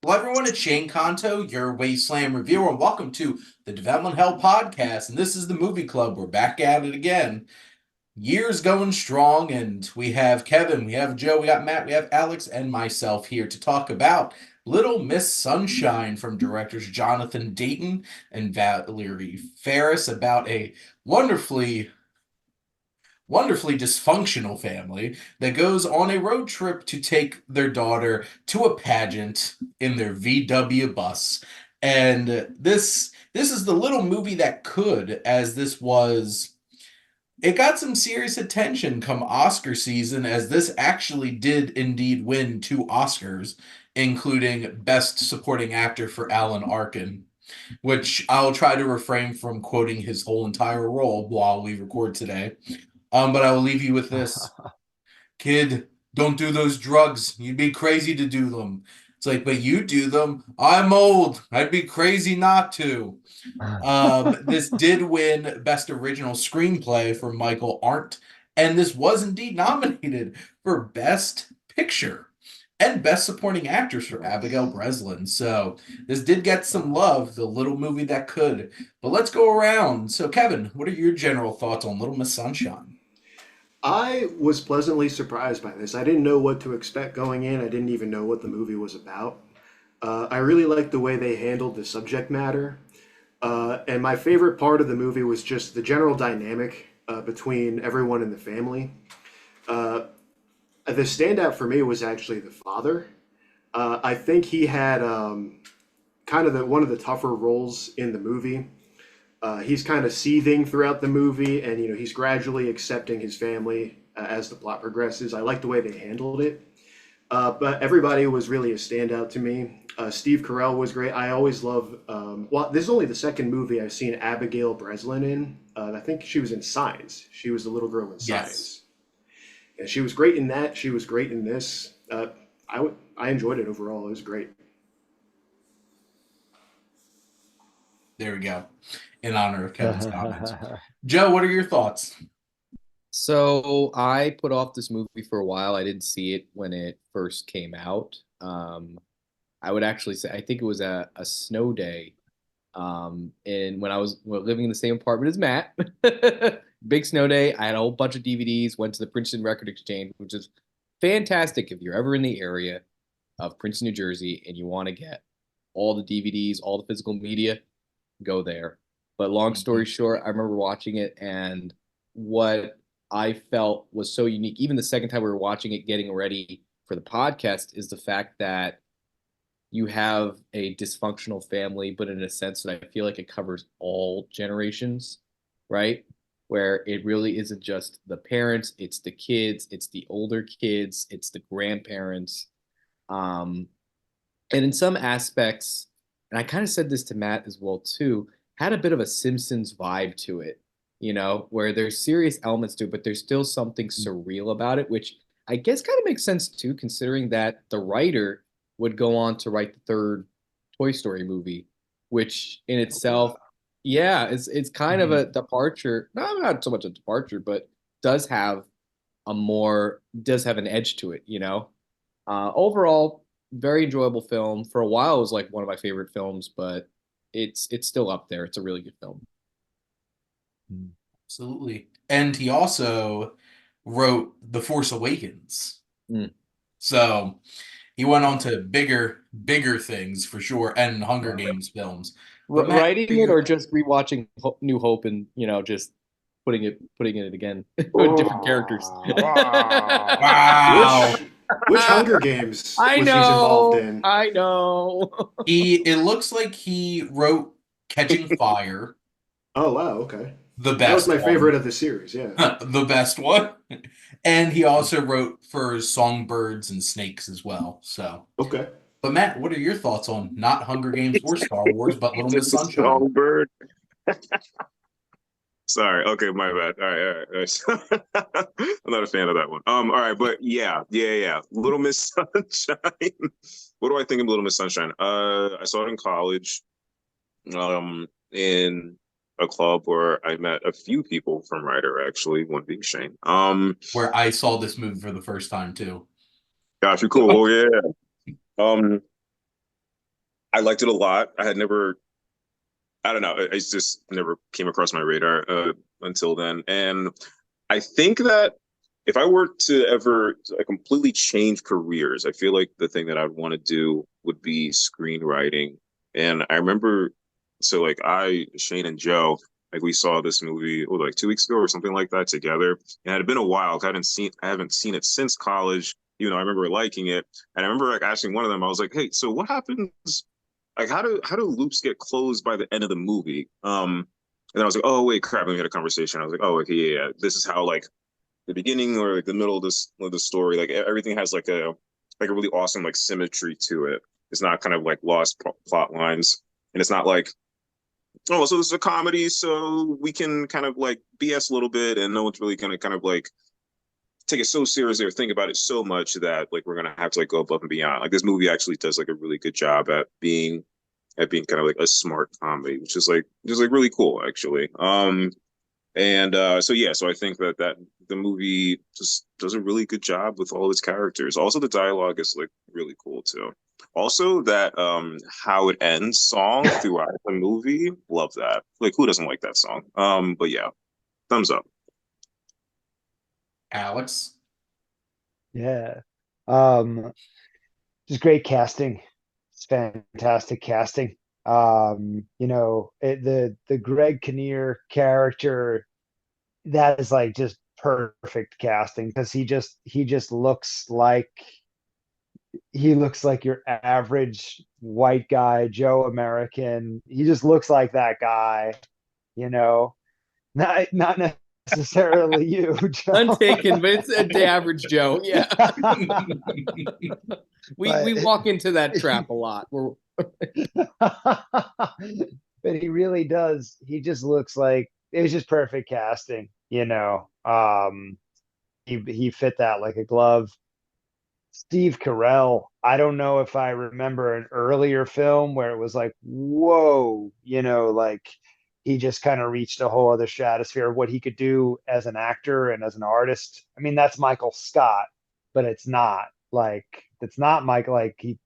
Hello, everyone. It's Shane Kanto, your Wasteland reviewer, and welcome to the Development Hell podcast. And this is the movie club. We're back at it again. Year's going strong, and we have Kevin, we have Joe, we got Matt, we have Alex, and myself here to talk about Little Miss Sunshine from directors Jonathan Dayton and Valerie Ferris, about a wonderfully wonderfully dysfunctional family that goes on a road trip to take their daughter to a pageant in their VW bus. And this is the little movie that could, as this was, it got some serious attention come Oscar season, as this actually did indeed win two Oscars, including Best Supporting Actor for Alan Arkin, which I'll try to refrain from quoting his whole entire role while we record today. But I will leave you with this. Kid, don't do those drugs. You'd be crazy to do them. It's like, but you do them. I'm old. I'd be crazy not to. This did win Best Original Screenplay for Michael Arndt, and this was indeed nominated for Best Picture and Best Supporting Actress for Abigail Breslin. So this did get some love, the little movie that could. But let's go around. So, Kevin, what are your general thoughts on Little Miss Sunshine? I was pleasantly surprised by this. I didn't know what to expect going in. I didn't even know what the movie was about. I really liked the way they handled the subject matter. And my favorite part of the movie was just the general dynamic between everyone in the family. Uh, the standout for me was actually the father. I think he had kind of one of the tougher roles in the movie. He's kind of seething throughout the movie, and he's gradually accepting his family as the plot progresses. I like the way they handled it, but everybody was really a standout to me. Steve Carell was great. I always love. Well, this is only the second movie I've seen Abigail Breslin in. I think she was in Signs. She was the little girl in Yes. Signs, and she was great in that. She was great in this. I enjoyed it overall. It was great. There we go. In honor of Kevin's comments. Joe, what are your thoughts? So I put off this movie for a while. I didn't see it when it first came out. I would actually say I think it was a snow day. And when I was living in the same apartment as Matt, big snow day. I had a whole bunch of DVDs. Went to the Princeton Record Exchange, which is fantastic if you're ever in the area of Princeton, New Jersey, and you want to get all the DVDs, all the physical media, go there. But long story short, I remember watching it, and what I felt was so unique, even the second time we were watching it, getting ready for the podcast, is the fact that you have a dysfunctional family, but in a sense that I feel like it covers all generations, right? Where it really isn't just the parents, it's the kids, it's the older kids, it's the grandparents. Um, and in some aspects, and I kind of said this to Matt as well too, had a bit of a Simpsons vibe to it, where there's serious elements to it, but there's still something surreal about it, which I guess kind of makes sense too, considering that the writer would go on to write the third Toy Story movie, which in Oh, wow. itself, yeah, it's kind of Mhm. a departure. No, not so much a departure, but does have does have an edge to it. Overall, very enjoyable film. For a while, it was like one of my favorite films, but it's still up there. It's a really good film. Absolutely. And he also wrote The Force Awakens. Mm. So he went on to bigger things for sure, and Hunger Games films. But Matt, Writing it or just rewatching New Hope and just putting it again with different characters. wow. Which Hunger Games I was he's involved know, in? I know. It looks like he wrote Catching Fire, Oh, wow. Okay. the That was best my one. favorite of the series. Yeah. The best one. And he also wrote for Songbirds and Snakes as well. So, Okay. but Matt, what are your thoughts on not Hunger Games or Star Wars, but Little It's Miss a Sunshine? songbird. Sorry. Okay, my bad. All right. I'm not a fan of that one. All right, but yeah. Little Miss Sunshine. What do I think of Little Miss Sunshine? I saw it in college, in a club where I met a few people from Ryder, actually, one being Shane. Where I saw this movie for the first time too. Gosh, you're cool. Oh yeah. Um, I liked it a lot. I had never, I don't know, it just never came across my radar until then. And I think that if I were to ever completely change careers, I feel like the thing that I'd want to do would be screenwriting. And I remember, so like Shane and Joe, like we saw this movie like 2 weeks ago or something like that together. And it had been a while. I haven't seen it since college. You know, I remember liking it. And I remember like asking one of them, I was like, hey, so what happens? Like how do loops get closed by the end of the movie? And then I was like, oh wait, crap, we had a conversation. I was like, oh okay, yeah. This is how like the beginning or like the middle of the story, like everything has like a really awesome like symmetry to it. It's not kind of like lost plot lines, and it's not like, oh, so this is a comedy, so we can kind of like BS a little bit, and no one's really gonna kind of like take it so seriously or think about it so much that like we're gonna have to like go above and beyond. Like this movie actually does like a really good job at being kind of like a smart comedy, which is like really cool actually. And so yeah, so I think that the movie just does a really good job with all its characters. Also, the dialogue is like really cool too. Also, that how it ends song throughout the movie, love that. Like, who doesn't like that song? But yeah, thumbs up. Alex. Yeah. Um, just great casting. It's fantastic casting. The Greg Kinnear character, that is like just perfect casting because he just looks like your average white guy, Joe American. He just looks like that guy, you know. Not necessarily you, Joe. Untaken, but it's the average Joe. Yeah. We But walk into that trap a lot. but he really does. He just looks like it was just perfect casting, you know. He fit that like a glove. Steve Carell, I don't know if I remember an earlier film where it was like, whoa, like he just kind of reached a whole other stratosphere of what he could do as an actor and as an artist. I mean, that's Michael Scott, but it's not Michael. Like he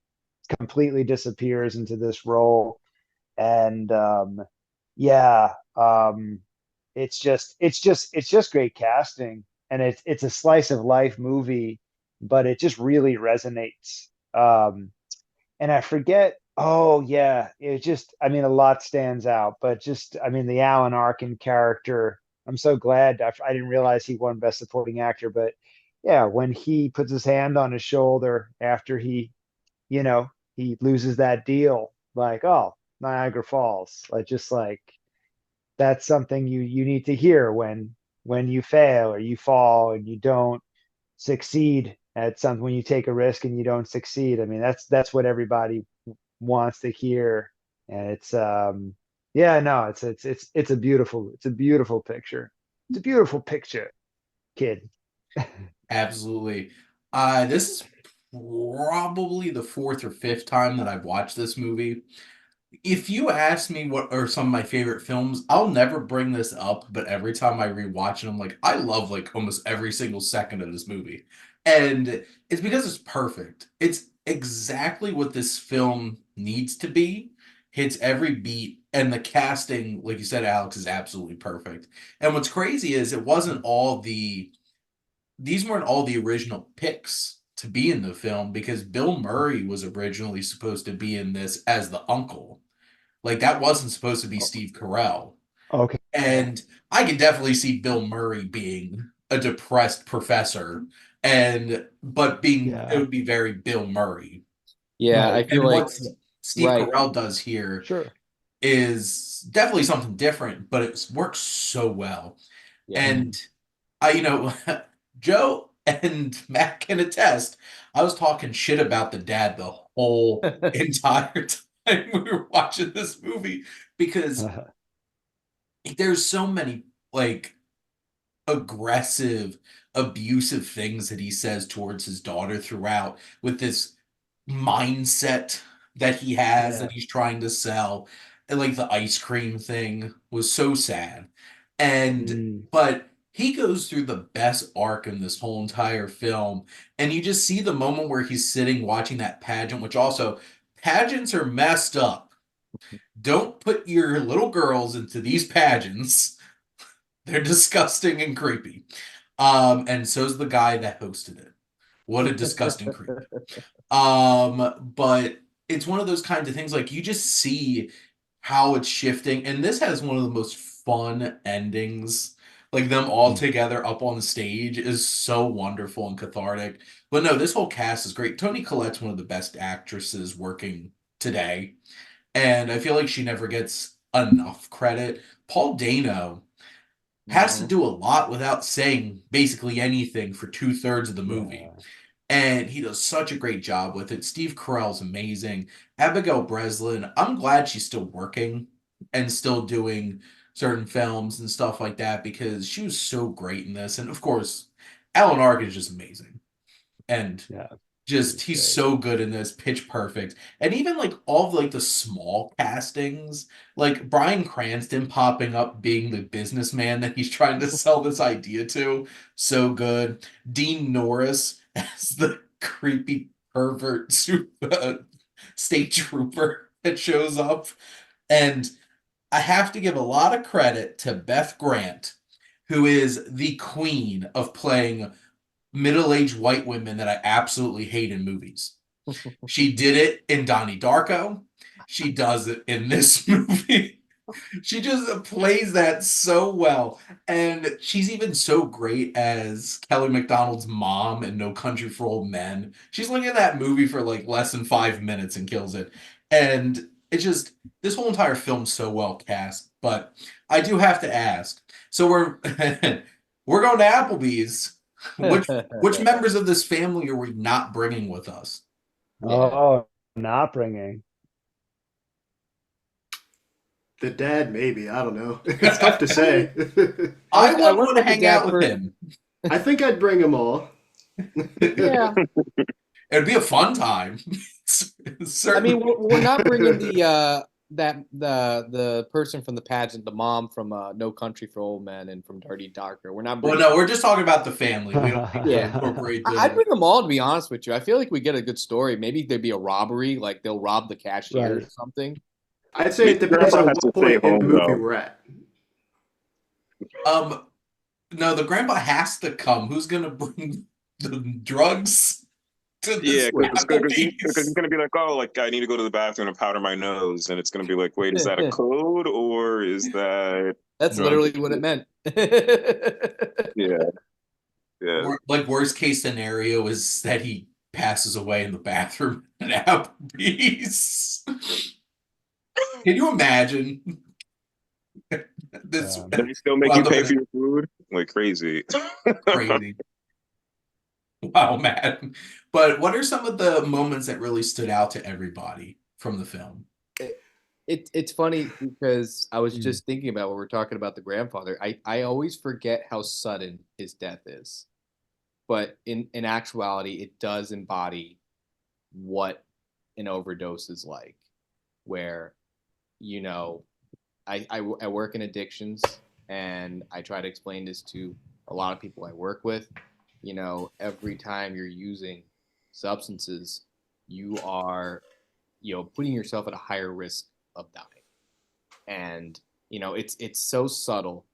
completely disappears into this role. And yeah, it's just great casting, and it's a slice of life movie, but it just really resonates. And I forget. Oh yeah, it just. I mean, a lot stands out, but just. I mean, the Alan Arkin character. I'm so glad. I didn't realize he won Best Supporting Actor, but yeah, when he puts his hand on his shoulder after you know, he loses that deal, like, oh, Niagara Falls, like that's something you need to hear when you fail or you fall and you don't succeed at something, when you take a risk and you don't succeed. I mean, that's what everybody wants to hear. And it's yeah, no, it's a beautiful picture. It's a beautiful picture, kid. Absolutely. This is probably the fourth or fifth time that I've watched this movie. If you ask me what are some of my favorite films, I'll never bring this up, but every time I rewatch it, I'm like, I love like almost every single second of this movie. And it's because it's perfect. It's exactly what this film needs to be. Hits every beat, and the casting, like you said, Alex, is absolutely perfect. And what's crazy is these weren't all the original picks to be in the film because Bill Murray was originally supposed to be in this as the uncle. Like that wasn't supposed to be Steve Carell. Okay. And I can definitely see Bill Murray being a depressed professor but it Yeah. would be very Bill Murray. Yeah, I Right. feel And like what Steve right. Carell does here Sure. is definitely something different, but it works so well. Yeah. And Joe and Matt can attest, I was talking shit about the dad the whole entire time we were watching this movie because there's so many like aggressive, abusive things that he says towards his daughter throughout with this mindset that he has Yeah. that he's trying to sell. And like the ice cream thing was so sad. And Mm. but he goes through the best arc in this whole entire film. And you just see the moment where he's sitting watching that pageant, which also pageants are messed up. Don't put your little girls into these pageants. They're disgusting and creepy. And so's the guy that hosted it. What a disgusting creep. But it's one of those kinds of things, like, you just see how it's shifting, and this has one of the most fun endings. Like, them all together up on the stage is so wonderful and cathartic. But no, this whole cast is great. Toni Collette's one of the best actresses working today, and I feel like she never gets enough credit. Paul Dano has to do a lot without saying basically anything for 2/3 of the movie. Yeah. And he does such a great job with it. Steve Carell's amazing. Abigail Breslin, I'm glad she's still working and still doing certain films and stuff like that, because she was so great in this. And of course, Alan Arkin is just amazing. And Yeah. just he's Great. so good in this, pitch perfect. And even like all of like the small castings, like Bryan Cranston popping up being the businessman that he's trying to sell this idea to, so good. Dean Norris as the creepy pervert state trooper that shows up. And I have to give a lot of credit to Beth Grant, who is the queen of playing middle-aged white women that I absolutely hate in movies. She did it in Donnie Darko. She does it in this movie. She just plays that so well. And she's even so great as Kelly MacDonald's mom in No Country for Old Men. She's like in that movie for like less than 5 minutes and kills it. And it's just, this whole entire film's so well cast. But I do have to ask. So we're we're going to Applebee's. Which members of this family are we not bringing with us? Oh, not bringing. The dad, maybe. I don't know. It's tough to say. I I want went to with the hang dad out with first. him. I think I'd bring them all. Yeah. It'd be a fun time. I Certainly. mean, we're not bringing the person from the pageant, the mom from No Country for Old Men and from Dirty Doctor. We're not Well, bringing. no, we're just talking about the family. We don't need to Yeah. incorporate I'd the. bring them all, to be honest with you. I feel like we get a good story. Maybe there'd be a robbery, like they'll rob the cashier or Right. something. I'd say it depends Grandpa on has to what stay point in the home, movie though. we're at. No, the grandpa has to come. Who's gonna bring the drugs to this Yeah, because he's Applebee's? gonna be like, oh, like I need to go to the bathroom and powder my nose, and it's gonna be like, wait, is that a code or is that That's drug? literally what it meant. Yeah, yeah. Like, worst case scenario is that he passes away in the bathroom at Applebee's. Can you imagine this? Um, They still make Well, you pay for your food, like crazy. crazy. Wow, man. But what are some of the moments that really stood out to everybody from the film? It's funny because I was just thinking about when we're talking about the grandfather. I always forget how sudden his death is. But in actuality, it does embody what an overdose is like, where, you know, I work in addictions, and I try to explain this to a lot of people I work with. You know, every time you're using substances, you are, putting yourself at a higher risk of dying. And, it's so subtle,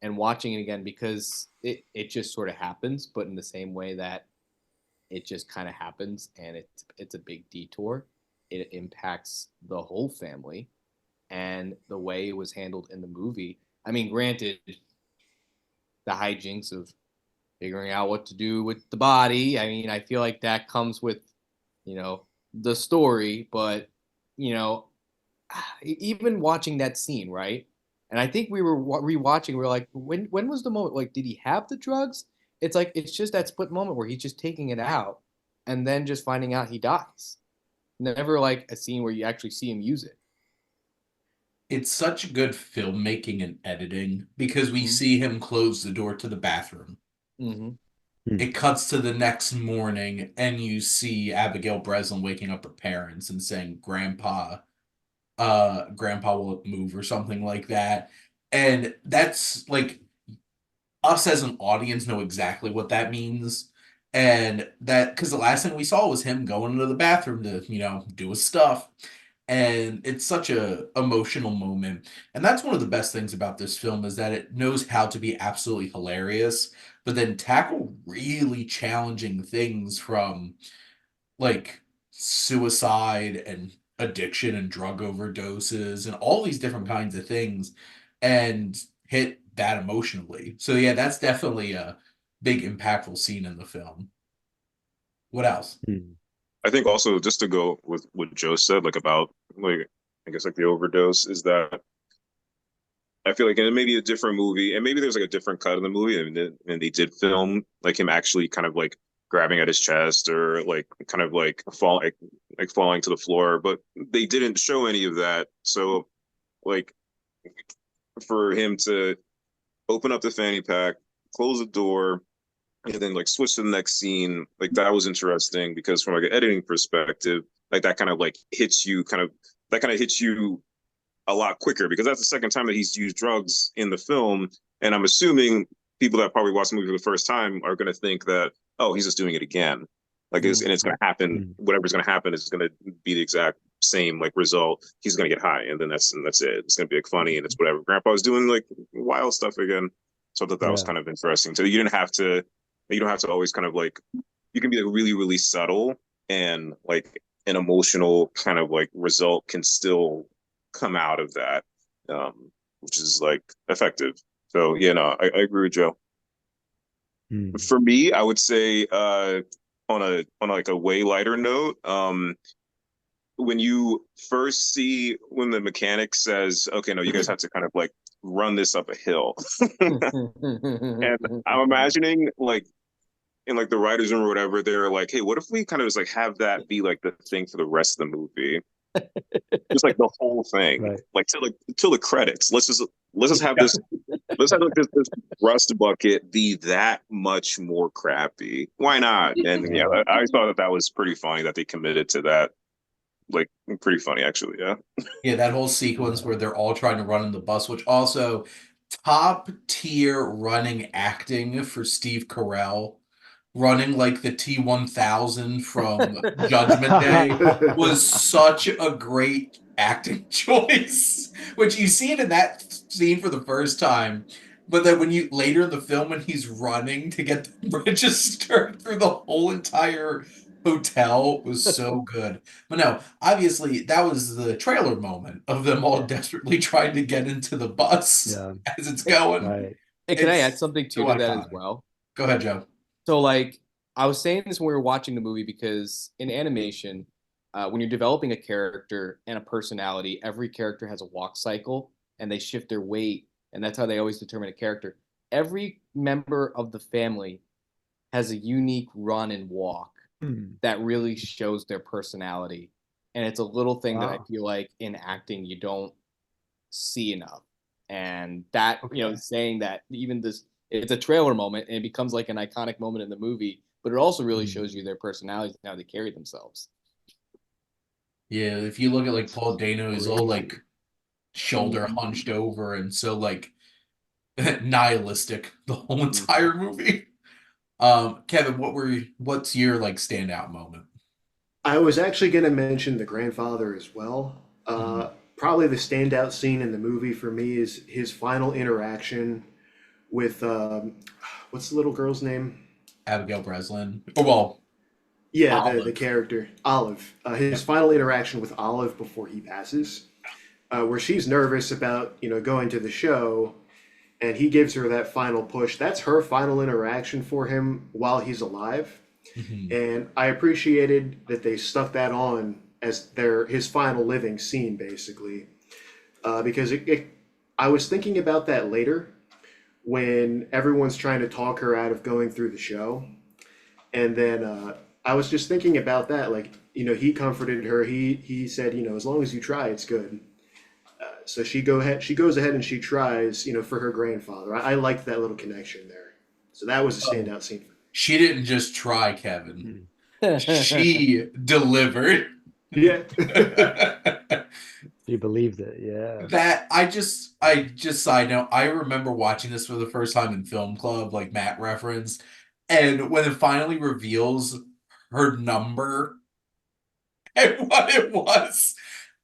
and watching it again, because it just sort of happens, but in the same way that it just kind of happens, and it's a big detour. It impacts the whole family, and the way it was handled in the movie. I mean, granted, the hijinks of figuring out what to do with the body. I mean, I feel like that comes with, the story, but, you know, even watching that scene, right? And I think we were rewatching. We were like, when was the moment? Like, did he have the drugs? It's like it's just that split moment where he's just taking it out, and then just finding out he dies. Never like a scene where you actually see him use it. It's such good filmmaking and editing, because we Mhm. see him close the door to the bathroom. Mm-hmm. It cuts to the next morning, and you see Abigail Breslin waking up her parents and saying, Grandpa will move," or something like that. And that's like, us as an audience know exactly what that means. And that, because the last thing we saw was him going into the bathroom to, do his stuff. And it's such a emotional moment. And that's one of the best things about this film is that it knows how to be absolutely hilarious, but then tackle really challenging things from like suicide and addiction and drug overdoses and all these different kinds of things and hit that emotionally. So yeah, that's definitely a big impactful scene in the film. What else? Hmm. I think also just to go with what Joe said, like about like I guess like the overdose is that I feel like in maybe a different movie, and maybe there's like a different cut of the movie, and they did film like him actually kind of like grabbing at his chest or like kind of like falling to the floor, but they didn't show any of that. So like for him to open up the fanny pack, close the door, and then like switch to the next scene, like that was interesting because from like an editing perspective, like that kind of like hits you kind of that kind of hits you a lot quicker because that's the second time that he's used drugs in the film. And I'm assuming people that probably watch the movie for the first time are going to think that, oh, he's just doing it again. Like, and it's going to happen. Mm. Whatever's going to happen is going to be the exact same like result. He's going to get high, and then that's it. It's going to be like funny, and it's whatever. Grandpa was doing like wild stuff again. So I thought that was Yeah. kind of interesting. So you didn't have to. You don't have to always kind of like. You can be like really, really subtle, and like an emotional kind of like result can still come out of that, which is like effective. So yeah, no, I agree with Joe. Hmm. For me, I would say on like a way lighter note, when you first see when the mechanic says, "Okay, no, you guys have to kind of like run this up a hill," and I'm imagining like in like the writers' room or whatever, they're like, "Hey, what if we kind of just like have that be like the thing for the rest of the movie?" Just like the whole thing, Right. like till the credits. Let's just have this. Let's have like this rust bucket be that much more crappy. Why not? And yeah, Right. I thought that was pretty funny that they committed to that. Like pretty funny actually. Yeah. Yeah, that whole sequence Yeah. where they're all trying to run in the bus, which also top tier running acting for Steve Carell, running like the T-1000 from Judgment Day was such a great acting choice. Which you see it in that scene for the first time, but then when you later in the film when he's running to get registered through the whole entire hotel was so good. But no, obviously that was the trailer moment of them all desperately trying to get into the bus Yeah. as it's going. Right. Hey, can I add It's something so too to that as iconic. well? Go ahead, Joe. So, like, I was saying this when we were watching the movie because in animation, when you're developing a character and a personality, every character has a walk cycle and they shift their weight, and that's how they always determine a character. Every member of the family has a unique run and walk Hmm. that really shows their personality. And it's a little thing that I Wow. feel like in acting you don't see enough. And that, Okay. saying that even this, it's a trailer moment and it becomes like an iconic moment in the movie, but it also really Hmm. shows you their personalities and how they carry themselves. Yeah, if you look at like That's Paul Dano, he's all like crazy. shoulder hunched over and so like nihilistic the whole entire movie. Kevin, what's your like standout moment? I was actually going to mention the grandfather as well. Mhm. Probably the standout scene in the movie for me is his final interaction with what's the little girl's name? Abigail Breslin. Oh well, Yeah, the Olive. character Olive. Yeah. His final interaction with Olive before he passes, where she's nervous about going to the show, and he gives her that final push. That's her final interaction for him while he's alive, Mhm. and I appreciated that they stuck that on as his final living scene, basically, because I was thinking about that later when everyone's trying to talk her out of going through the show. And then I was just thinking about that. Like, he comforted her. He said, as long as you try, it's good. So she goes ahead and she tries, for her grandfather. I liked that little connection there. So that was a Oh, standout scene. she didn't just try, Kevin. Hmm. She delivered. Yeah. You believed it. Yeah. That I just side note, I remember watching this for the first time in film club, like Matt referenced, And when it finally reveals her number and what it was,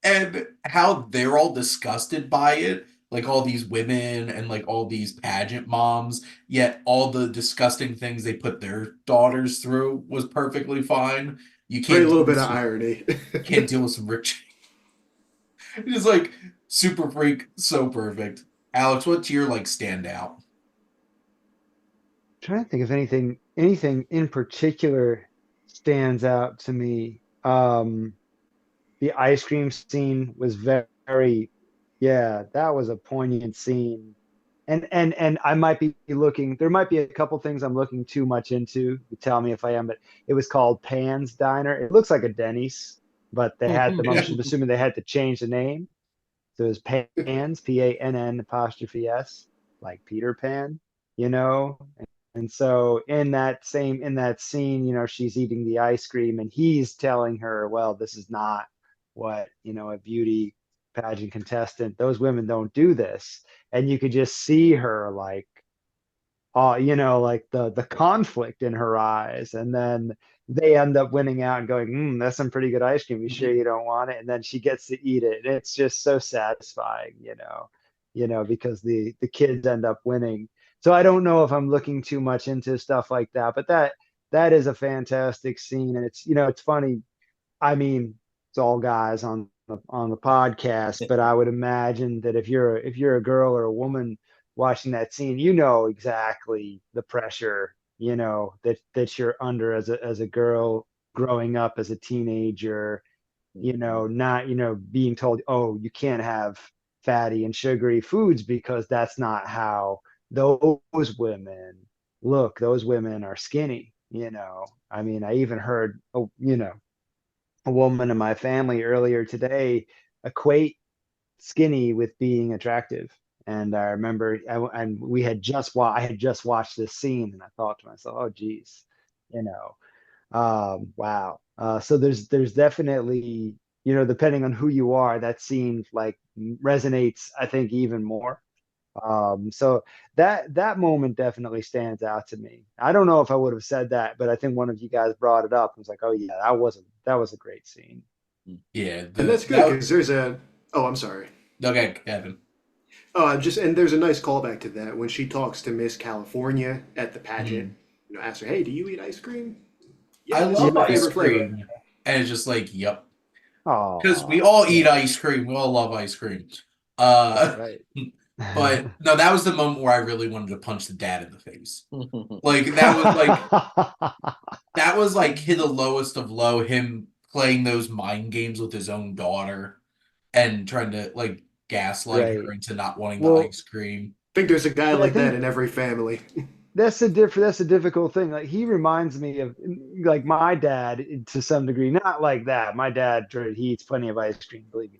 and how they're all disgusted by it, like all these women and like all these pageant moms, yet all the disgusting things they put their daughters through was perfectly fine. You Great can't little deal bit with of some, irony. can't deal with some rich. It's like super freak, so perfect. Alex, what's your like standout? Trying to think if anything in particular stands out to me. The ice cream scene was very, yeah, that was a poignant scene. And I might be looking, there might be a couple things I'm looking too much into. You tell me if I am, but it was called Pan's Diner. It looks like a Denny's, but they had them, I'm Yeah. assuming they had to change the name. So it was Pan's, Pann apostrophe S, like Peter Pan, you know? And so in that scene, she's eating the ice cream and he's telling her, well, this is not what, a beauty pageant contestant, those women don't do this. And you could just see her like, like the conflict in her eyes. And then they end up winning out and going, that's some pretty good ice cream. You sure you don't want it? And then she gets to eat it. And it's just so satisfying, because the kids end up winning. So I don't know if I'm looking too much into stuff like that, but that is a fantastic scene. And it's funny. I mean, it's all guys on the podcast, but I would imagine that if you're a girl or a woman watching that scene, you know exactly the pressure, that you're under as a girl growing up as a teenager, not, being told, oh, you can't have fatty and sugary foods because that's not how those women look. Those women are skinny. I mean, I even heard, a woman in my family earlier today equate skinny with being attractive. And I remember, and I had just watched this scene, and I thought to myself, "Oh, geez, you know, wow." So there's definitely, depending on who you are, that scene like resonates, I think, even more. So that moment definitely stands out to me. I don't know if I would have said that, but I think one of you guys brought it up and was like, "Oh yeah, that was a great scene." Yeah, And the that's good that because there's a. Oh, I'm sorry. okay, Kevin. Just and there's a nice callback to that when she talks to Miss California at the pageant. Mhm. Asks her, "Hey, do you eat ice cream?" I Yeah, this is love my ice favorite flavor. cream. And it's just like, yep. Because we Oh, all eat yeah, ice cream. We all love ice cream. that's Uh right. but no, that was the moment where I really wanted to punch the dad in the face. Like that was like hit the lowest of low, him playing those mind games with his own daughter and trying to like gaslight her Right. into not wanting the Well, ice cream. I think there's a guy but I like that think in every family. that's a difficult thing. Like he reminds me of like my dad to some degree, not like that. My dad, he eats plenty of ice cream, believe me.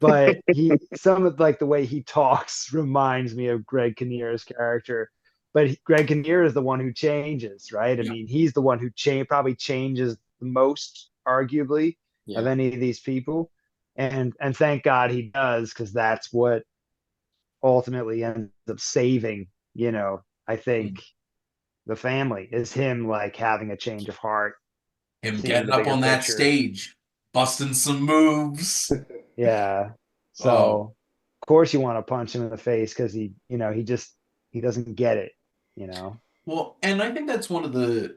But some of like the way he talks reminds me of Greg Kinnear's character. But Greg Kinnear is the one who changes, right? I Yeah. mean, he's the one who probably changes the most, arguably, of Yeah. any of these people. And thank God he does, because that's what ultimately ends up saving, I think the family is him like having a change of heart, Him seeing getting the up bigger on that picture. stage, busting some moves. Yeah. Oh, So of course you want to punch him in the face because he doesn't get it. well, and I think that's one of the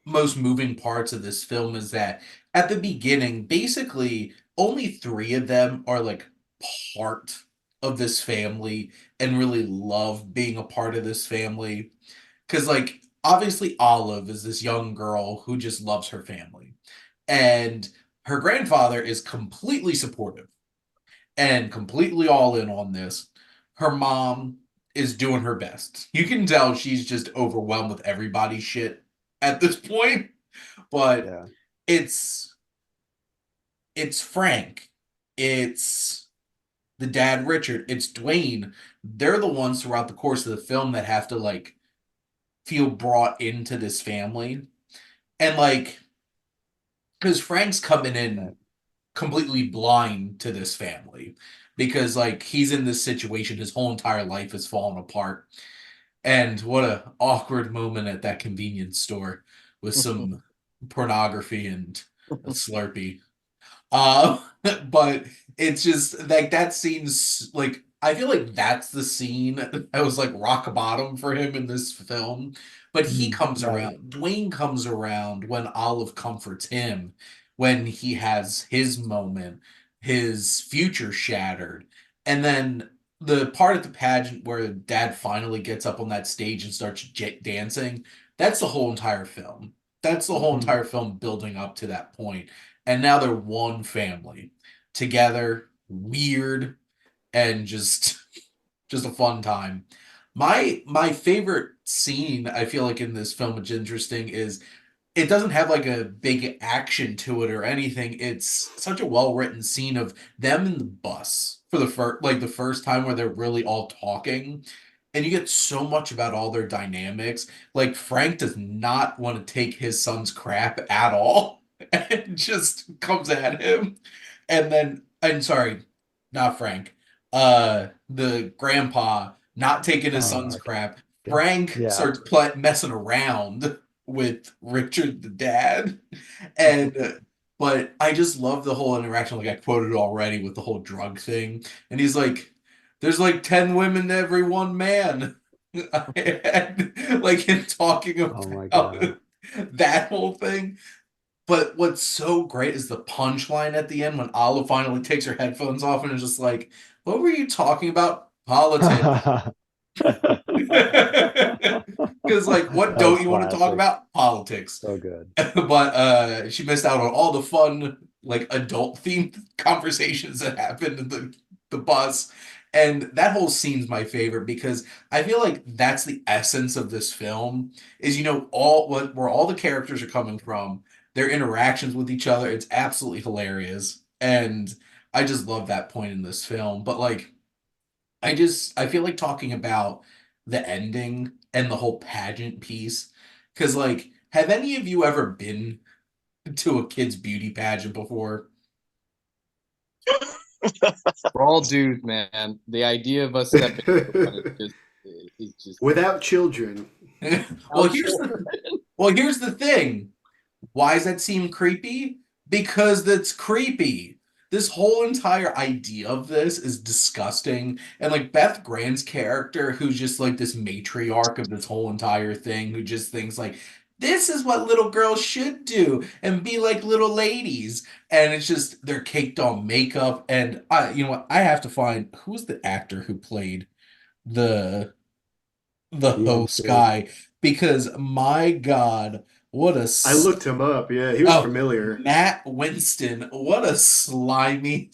most moving parts of this film is that at the beginning, basically, only three of them are like part of this family and really love being a part of this family. Because, like, obviously, Olive is this young girl who just loves her family. And her grandfather is completely supportive and completely all in on this. Her mom is doing her best. You can tell she's just overwhelmed with everybody's shit at this point, but Yeah. it's it's Frank, it's the dad Richard, it's Dwayne. They're the ones throughout the course of the film that have to like feel brought into this family. And like because Frank's coming Right. in completely blind to this family because like he's in this situation his whole entire life has fallen apart And what a awkward moment at that convenience store with some pornography and a Slurpee. Uh, but it's just like that scene's like I feel like that's the scene that was like rock bottom for him in this film. But he comes Right. around, Dwayne comes around when Olive comforts him, when he has his moment, his future shattered. And then the part of the pageant where dad finally gets up on that stage and starts dancing, that's the whole entire film. That's the whole entire film building up to that point, and now they're one family together, weird and just a fun time. My favorite scene I feel like in this film, which is interesting, is it doesn't have like a big action to it or anything. It's such a well-written scene of them in the bus for the first time where they're really all talking. And you get so much about all their dynamics. Like Frank does not want to take his son's crap at all and just comes at him. And then I'm sorry, not Frank. The grandpa not taking his son's Okay. crap. Frank Yeah. starts messing around with Richard the dad. And but I just love the whole interaction, like I quoted already with the whole drug thing. And he's like, there's like 10 women to every one man. And, like him talking Oh my about God. that whole thing. But what's so great is the punchline at the end when Olive finally takes her headphones off and is just like, what were you talking about? Politics. Because like, what don't That's you want to talk classic. about? Politics. So good. But she missed out on all the fun, like adult themed conversations that happened in the bus. And that whole scene's my favorite because I feel like that's the essence of this film is all where all the characters are coming from, their interactions with each other. It's absolutely hilarious. And I just love that point in this film. But like I feel like talking about the ending and the whole pageant piece. Because, like, have any of you ever been to a kid's beauty pageant before? We're all dudes, man. The idea of us stepping into one is just Without children. Well, here's the thing. Why does that seem creepy? Because that's creepy. This whole entire idea of this is disgusting. And like Beth Grant's character, who's just like this matriarch of this whole entire thing, who just thinks like, this is what little girls should do and be like little ladies. And it's just they're caked on makeup. And you know what? I have to find who's the actor who played the the The host MC. guy because my God, what a I looked him up. Yeah, he was oh, familiar. Matt Winston, what a slimy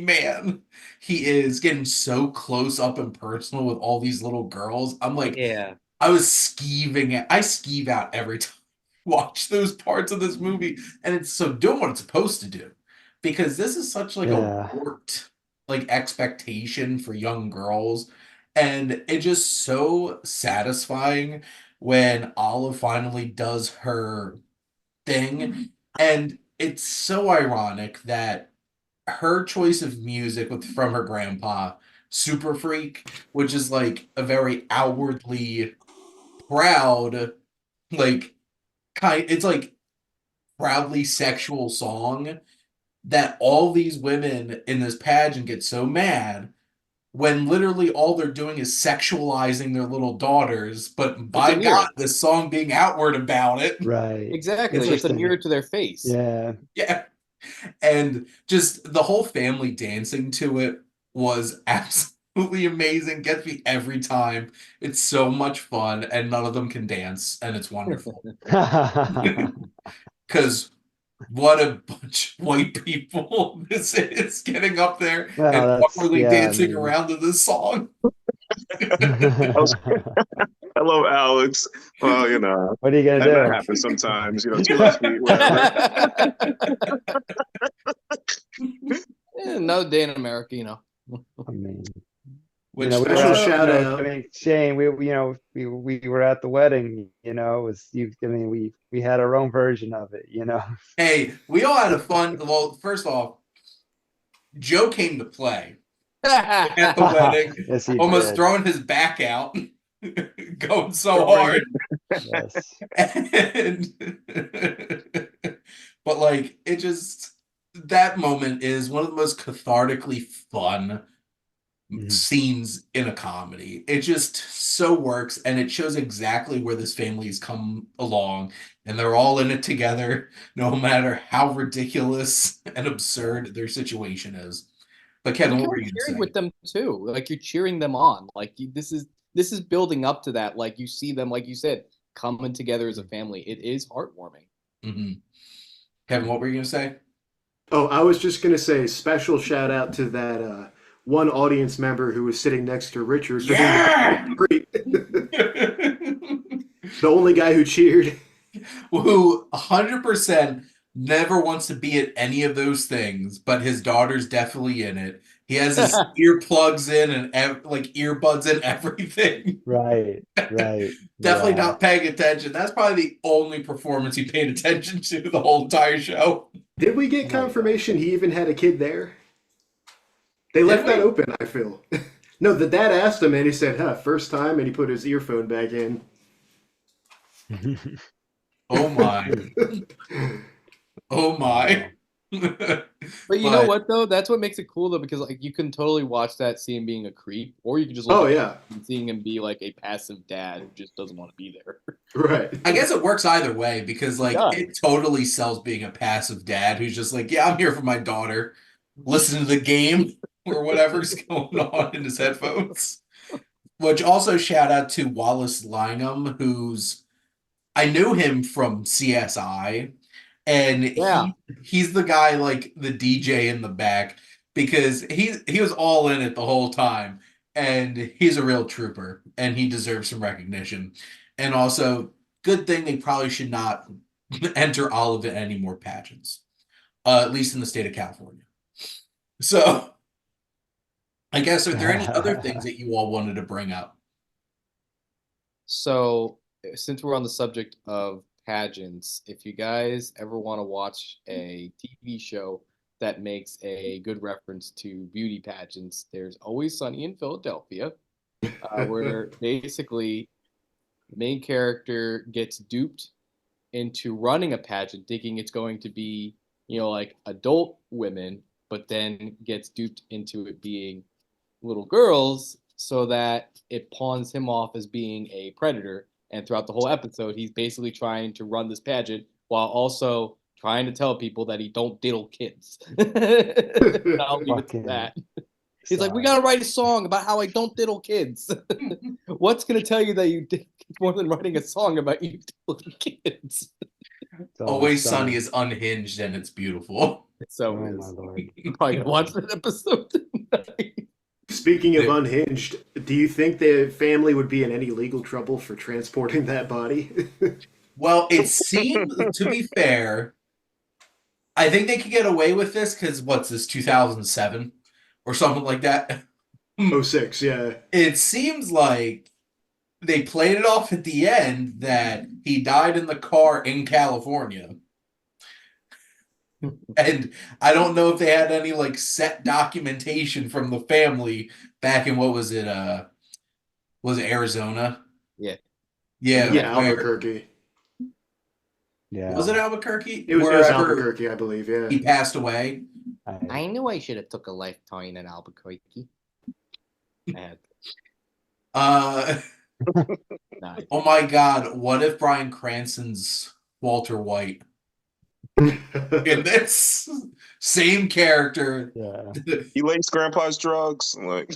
man. He is getting so close up and personal with all these little girls. I'm like, yeah. I was skeeving it. I skeeve out every time I watch those parts of this movie, and it's so doing what it's supposed to do. Because this is such like a Yeah. warped like expectation for young girls. And it's just so satisfying when Olive finally does her thing. And it's so ironic that her choice of music from her grandpa, Super Freak, which is like a very outwardly proud, like it's like proudly sexual song that all these women in this pageant get so mad when literally all they're doing is sexualizing their little daughters, but It's a by God, mirror. this song being outward about it. Right. Exactly. It's a Interesting. mirror to their face. Yeah. Yeah. And just the whole family dancing to it was absolutely amazing. Gets me every time. It's so much fun, and none of them can dance, and it's wonderful. Because what a bunch of white people this is getting up there and Well, awkwardly I dancing mean, around to this song. I was I love Alex. Well, what are you gonna that do? happens sometimes. Too much sweet, whatever. Another day in America, I mean, Which we Special were, shout I out. mean, Shane, we were at the wedding, it was you, I mean, we had our own version of it. hey, we all had a fun. Well, first off, Joe came to play at the wedding, Yes, he almost did. throwing his back out. going so hard. Yes. And but like it just that moment is one of the most cathartically fun scenes in a comedy. It just so works, and it shows exactly where this family has come along, and they're all in it together, no matter how ridiculous and absurd their situation is. But Kevin, You're what kind were of you cheering gonna with them too. Like you're cheering them on. Like this is building up to that. Like you see them, like you said, coming together as a family. It is heartwarming. say? Kevin, what were you gonna say? Oh, I was just gonna say special shout out to that one audience member who was sitting next to Richard for Yeah! being great. The only guy who cheered. Who 100% never wants to be at any of those things, but his daughter's definitely in it. He has his earplugs in and like earbuds and everything. Right. Right. Definitely Yeah. not paying attention. That's probably the only performance he paid attention to the whole entire show. Did we get Oh my God. confirmation he even had a kid there? They Did left that we? open, I feel. No, the dad asked him and he said, huh, first time, and he put his earphone back in. Oh my. Oh my. But you know what though? That's what makes it cool though, because like you can totally watch that, see him being a creep, or you can just Oh, look at yeah. and seeing him be like a passive dad who just doesn't want to be there. Right. I guess it works either way because like does. it totally sells being a passive dad who's just like, yeah, I'm here for my daughter. Listen to the game or whatever's going on in his headphones. Which also shout out to Wallace Lineham, who's I knew him from CSI, and Yeah. he's the guy like the DJ in the back because he was all in it the whole time, and he's a real trooper and he deserves some recognition. And also, good thing they probably should not enter Olive in any more pageants, at least in the state of California. So, I guess are there any other things that you all wanted to bring up? So, since we're on the subject of pageants, if you guys ever want to watch a TV show that makes a good reference to beauty pageants, there's Always Sunny in Philadelphia, where basically the main character gets duped into running a pageant, thinking it's going to be, like adult women, but then gets duped into it being little girls so that it pawns him off as being a predator. And throughout the whole episode, he's basically trying to run this pageant while also trying to tell people that he don't diddle kids. I'll leave it to that. He's like, we got to write a song about how I don't diddle kids. What's going to tell you that you did more than writing a song about you diddling kids? Always Sunny is unhinged and it's beautiful. So Oh my Lord. I'm probably going to watch that episode tonight. Speaking of unhinged, do you think the family would be in any legal trouble for transporting that body? Well, it seemed, to be fair, I think they could get away with this because what's this, 2007 or something like that? 06, yeah. It seems like they played it off at the end that he died in the car in California. And I don't know if they had any like set documentation from the family back in what was it Arizona? Yeah. Yeah, Yeah, Albuquerque. Yeah. Was it Albuquerque? It was Wherever Albuquerque, I believe, yeah. he passed away. I knew I should have took a lifetime in Albuquerque. Uh Nah, oh my God, what if Bryan Cranston's Walter White in this same character? Yeah. He likes grandpa's drugs. Like,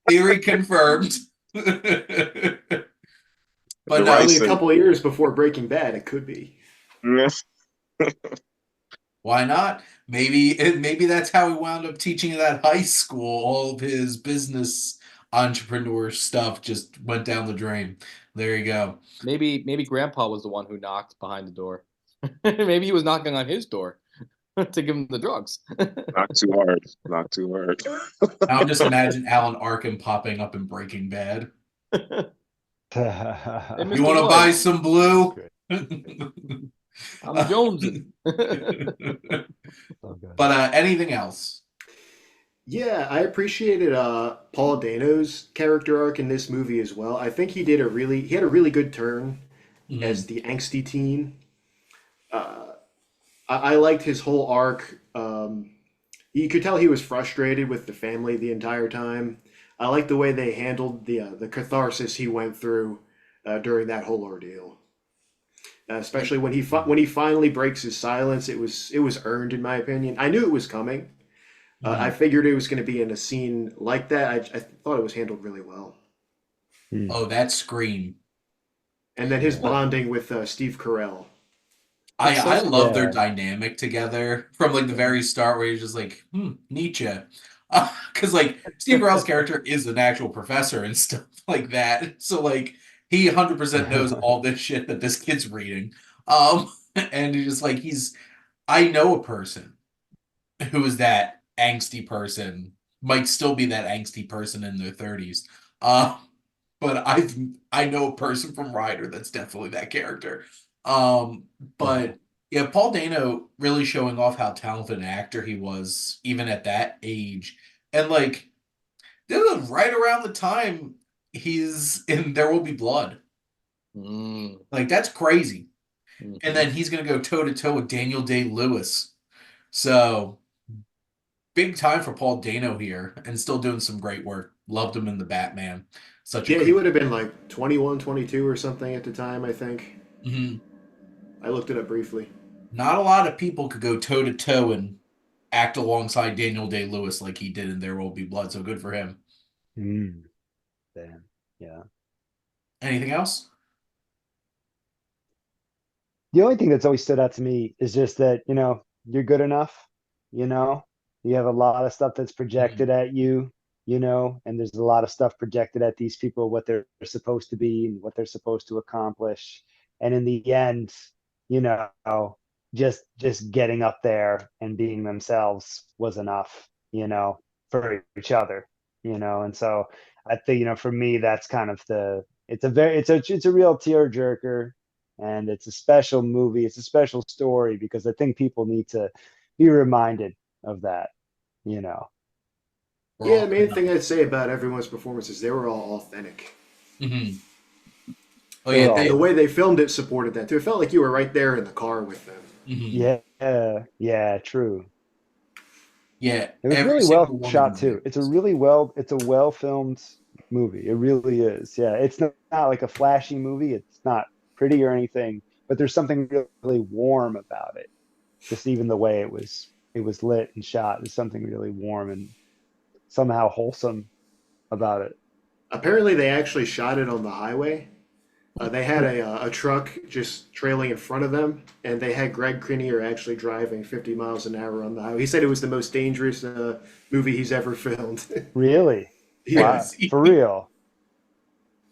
Theory confirmed. But You're no, right. Only a couple of years before Breaking Bad, it could be. why not? Maybe that's how he wound up teaching at that high school. All of his business entrepreneur stuff just went down the drain. There you go. maybe Grandpa was the one who knocked behind the door. Maybe he was knocking on his door to give him the drugs. Not too hard. Not too hard. I'll just imagine Alan Arkin popping up in Breaking Bad. You Mr. want to White. buy some blue? I'm Jonesy. Oh, God. But anything else? Yeah, I appreciated Paul Dano's character arc in this movie as well. I think he had a really good turn as Mhm. the angsty teen. I liked his whole arc. You could tell he was frustrated with the family the entire time. I like the way they handled the catharsis he went through during that whole ordeal. Especially when when he finally breaks his silence, it was earned in my opinion. I knew it was coming. I Mhm. figured it was going to be in a scene like that. I thought it was handled really well. Hmm. Oh, that scream. And then his Yeah. bonding with Steve Carell. I It's I such love their Yeah. dynamic together from like the very start where he's just like, Nietzsche. Because like Steve Carell's character is an actual professor and stuff like that. So like he 100% knows all this shit that this kid's reading. And he's just like I know a person who is that angsty person, might still be that angsty person in their 30s. Uh, but I know a person from Ryder that's definitely that character. Um, but yeah, Paul Dano really showing off how talented an actor he was, even at that age. And like, this was right around the time he's in There Will Be Blood. Mm, Like, that's crazy. And mhm. then he's gonna go toe to toe with Daniel Day-Lewis. So big time for Paul Dano here, and still doing some great work. Loved him in the Batman. Such a Yeah, he creep. would have been like 21, 22 or something at the time, I think. Mhm. I looked it up briefly. Not a lot of people could go toe to toe and act alongside Daniel Day Lewis like he did in There Will Be Blood. So good for him. Mm, damn. Yeah. Anything else? The only thing that's always stood out to me is just that, you're good enough, you know, you have a lot of stuff that's Mhm. projected at you, and there's a lot of stuff projected at these people, what they're supposed to be and what they're supposed to accomplish. And in the end, you know, just getting up there and being themselves was enough, for each other, and so I think, for me, that's kind of it's a real tearjerker, and it's a special movie. It's a special story because I think people need to be reminded of that. You know. We're Yeah, all the main thing I'd say about everyone's performances, they were all authentic. Mhm. Oh They yeah, were And all the they. way they filmed it supported that too. It felt like you were right there in the car with them. Mhm. yeah, yeah, true. Yeah, It was every really well single one of shot these too. actors. It's a well filmed movie. It really is. Yeah, it's not like a flashy movie. It's not pretty or anything, but there's something really warm about it. Just even the way it was lit and shot. There's something really warm and somehow wholesome about it. Apparently, they actually shot it on the highway. They had a truck just trailing in front of them, and they had Greg Kinnear actually driving 50 miles an hour on the highway. He said it was the most dangerous movie he's ever filmed. Really? Wow. Yes. For real.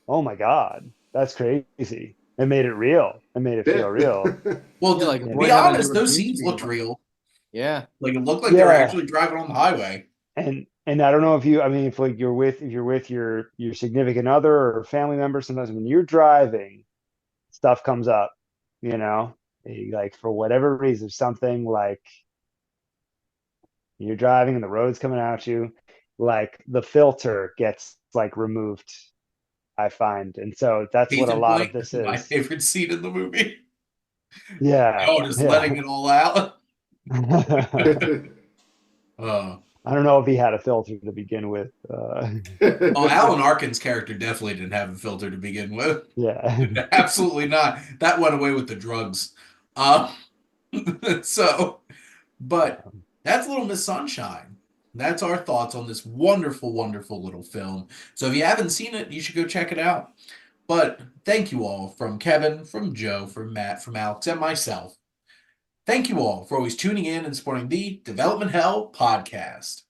Oh my God. That's crazy. It made it real. It made it Yeah. feel real. Well, Yeah, to like You be avoid know? having to honest, do a those green scenes screen. looked real. Yeah. Like it looked like they were Yeah. actually driving on the highway. And I don't know I mean, if you're with your significant other or family member, sometimes when you're driving, stuff comes up, you know, like for whatever reason, something like you're driving and the road's coming at you, like the filter gets like removed, I find. And so that's what Case a in lot of point, this my is. favorite scene in the movie. Yeah. Oh, just letting Yeah. it all out. I Uh, don't know if he had a filter to begin with. oh, Alan Arkin's character definitely didn't have a filter to begin with. Yeah. Absolutely not. That went away with the drugs. Uh, so, but that's Little Miss Sunshine. That's our thoughts on this wonderful, wonderful little film. So if you haven't seen it, you should go check it out. But thank you all from Kevin, from Joe, from Matt, from Alex, and myself. Thank you all for always tuning in and supporting the Development Hell podcast.